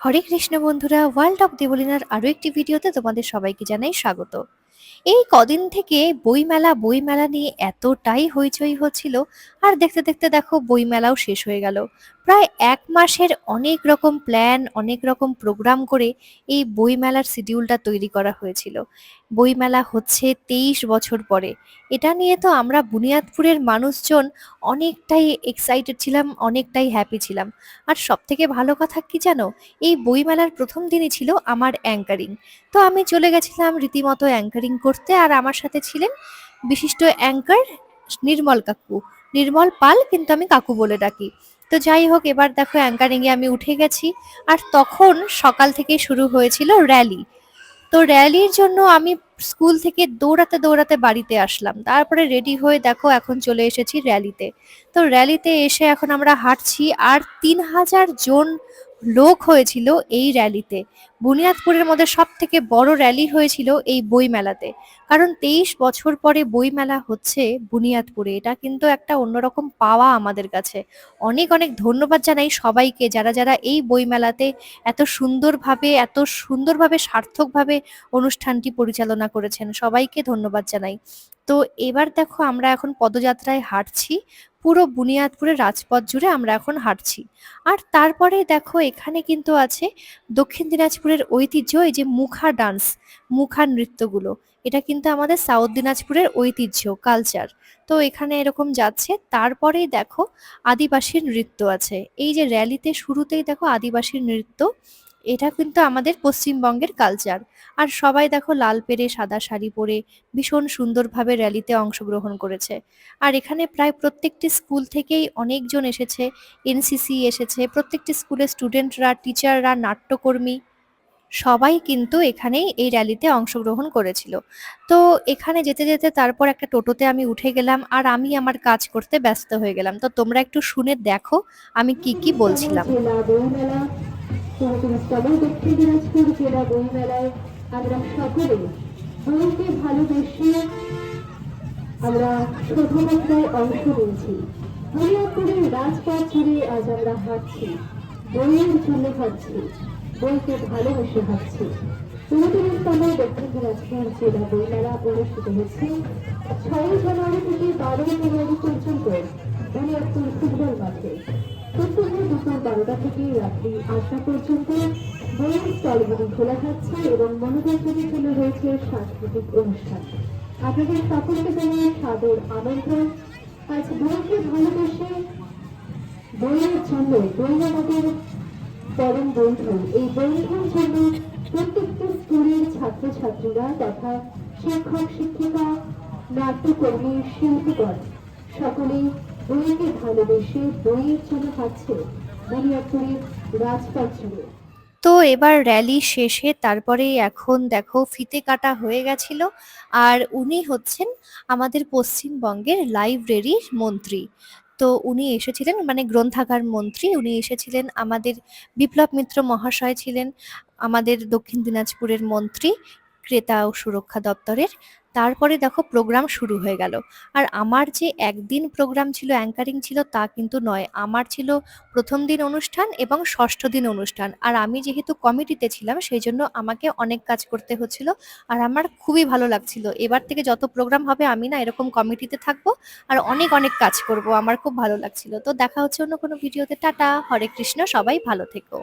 হরে কৃষ্ণ বন্ধুরা, world of দেবলীনার আরো একটি ভিডিওতে তোমাদের সবাইকে জানাই স্বাগত। এই কদিন থেকে বইমেলা নিয়ে এতটাই হইচই হচ্ছিল, আর দেখতে দেখতে দেখো বইমেলাও শেষ হয়ে গেল। প্রায় 1 মাসের অনেক রকম প্ল্যান, অনেক রকম প্রোগ্রাম করে এই বইমেলার শিডিউলটা তৈরি করা হয়েছিল। বইমেলা হচ্ছে 23 বছর পরে। এটা নিয়ে তো আমরা বুনিয়াদপুরের মানুষজন অনেকটাই এক্সাইটেড ছিলাম, অনেকটাই হ্যাপি ছিলাম। আর সব থেকে ভালো কথা কি জানো, এই বইমেলার প্রথম দিনই ছিল আমার অ্যাঙ্কারিং। তো আমি চলে গেছিলাম রীতিমতো অ্যাঙ্কারিং করতে, আর আমার সাথে ছিলেন বিশিষ্ট অ্যাঙ্কার নির্মল কাকু। নির্মল পাল, কিন্তু আমি কাকু বলে ডাকি। তো যাই হোক, এবার দেখো অ্যাঙ্কারিং এ আমি উঠে গেছি। আর তখন সকাল থেকে শুরু হয়েছিল র্যালি। তো র্যালির জন্য আমি স্কুল থেকে দৌড়াতে দৌড়াতে বাড়িতে আসলাম, তারপরে রেডি হয়ে দেখো এখন চলে এসেছি র্যালিতে। তো র্যালিতে এসে এখন আমরা হাঁটছি, আর 3000 জন লোক হয়েছিল এই র্যালিতে। বুনিয়াদপুরের মধ্যে সব থেকে বড় র্যালি হয়েছিল এই বই মেলাতে। কারণ 23 বছর পরে বই মেলা হচ্ছে বুনিয়াদপুরে, এটা কিন্তু একটা অন্যরকম পাওয়া আমাদের কাছে। অনেক অনেক ধন্যবাদ জানাই সবাইকে, যারা যারা এই বই মেলাতে এত সুন্দরভাবে সার্থকভাবে অনুষ্ঠানটি পরিচালনা করেছেন, সবাইকে ধন্যবাদ জানাই। তো এবার দেখো আমরা এখন পদযাত্রায় হাঁটছি, পুরো বুনিয়াদপুরের রাজপথ জুড়ে আমরা এখন হাঁটছি। আর তারপরে দেখো এখানে কিন্তু আছে দক্ষিণ দিনাজপুরের ঐতিহ্য, এই যে মুখা ডান্স, মুখা নৃত্যগুলো। এটা কিন্তু আমাদের সাউথ দিনাজপুরের ঐতিহ্য, কালচার। তো এখানে এরকম যাচ্ছে। তারপরেই দেখো আদিবাসীর নৃত্য আছে। এই যে র্যালিতে শুরুতেই দেখো আদিবাসীর নৃত্য, এটা কিন্তু আমাদের পশ্চিমবঙ্গের কালচার। আর সবাই দেখো লাল পেরে সাদা শাড়ি পরে ভীষণ সুন্দরভাবে র্যালিতে অংশগ্রহণ করেছে। আর এখানে প্রায় প্রত্যেকটি স্কুল থেকেই অনেকজন এসেছে, এনসিসি এসেছে, প্রত্যেকটি স্কুলের স্টুডেন্টরা, টিচাররা, নাট্যকর্মী সবাই কিন্তু এখানেই এই র্যালিতে অংশগ্রহণ করেছিল। তো এখানে যেতে যেতে তারপর একটা টোটোতে আমি উঠে গেলাম, আর আমি আমার কাজ করতে ব্যস্ত হয়ে গেলাম। তো তোমরা একটু শুনে দেখো আমি কি কি বলছিলাম। জেলা বইমেলা, 34তম দক্ষিণ দিনাজপুর জেলা বইমেলায় আমরা সকলে বইকে ভালোবেসে আমরা শোভাযাত্রায় অংশ নিয়েছি। বুনিয়াদপুরের রাজপথ জুড়ে আজ আমরা হাঁটছি, বইয়ের জন্য হাঁটছি, বইকে ভালোবেসে হাঁটছি। 34তম দক্ষিণ দিনাজপুর জেলা বইমেলা অনুষ্ঠিত হচ্ছে 6 জানুয়ারি থেকে 12 ফেব্রুয়ারি পর্যন্ত বুনিয়াদপুর ফুটবল মাঠে। প্রত্যেকদিন দুপুর 12টা থেকে রাত্রি 8টা পর্যন্ত বইয়ের স্টলগুলি খোলা থাকছে এবং মনোরঞ্জনের জন্য রয়েছে সাংস্কৃতিক অনুষ্ঠান। আপনাদের সকলকে জানিয়ে সাদর আমন্ত্রণ। আজ বইকে ভালোবেসে বইয়ের জন্য, বই আমাদের পরম বন্ধু, এই বন্ধুর জন্য প্রত্যেকটি স্কুলের ছাত্রছাত্রীরা তথা শিক্ষক শিক্ষিকা, নাট্যকর্মী, শিল্পীগণ সকলেই বইকে ভালোবেসে বইয়ের জন্য হাঁটছে বুনিয়াদপুরের রাজপথ জুড়ে। তো এবার র্যালি শেষে তারপরে এখন দেখো ফিতে কাটা হয়ে গেছিল। আর উনি হচ্ছেন আমাদের পশ্চিমবঙ্গের লাইব্রেরির মন্ত্রী। তো উনি এসেছিলেন, মানে গ্রন্থাগার মন্ত্রী উনি এসেছিলেন। আমাদের বিপ্লব মিত্র মহাশয় ছিলেন আমাদের দক্ষিণ দিনাজপুরের মন্ত্রী, ক্রেতা ও সুরক্ষা দপ্তরের। তারপরে দেখো প্রোগ্রাম শুরু হয়ে গেল। আর আমার যে একদিন প্রোগ্রাম ছিল, অ্যাঙ্কারিং ছিল, তা কিন্তু নয়। আমার ছিল প্রথম দিন অনুষ্ঠান এবং ষষ্ঠ দিন অনুষ্ঠান। আর আমি যেহেতু কমিটিতে ছিলাম, সেই জন্য আমাকে অনেক কাজ করতে হচ্ছিল। আর আমার খুবই ভালো লাগছিল। এবার থেকে যত প্রোগ্রাম হবে আমি না এরকম কমিটিতে থাকবো, আর অনেক অনেক কাজ করব। আমার খুব ভালো লাগছিল। তো দেখা হচ্ছে অন্য কোনো ভিডিওতে। টাটা, হরে কৃষ্ণ, সবাই ভালো থেকো।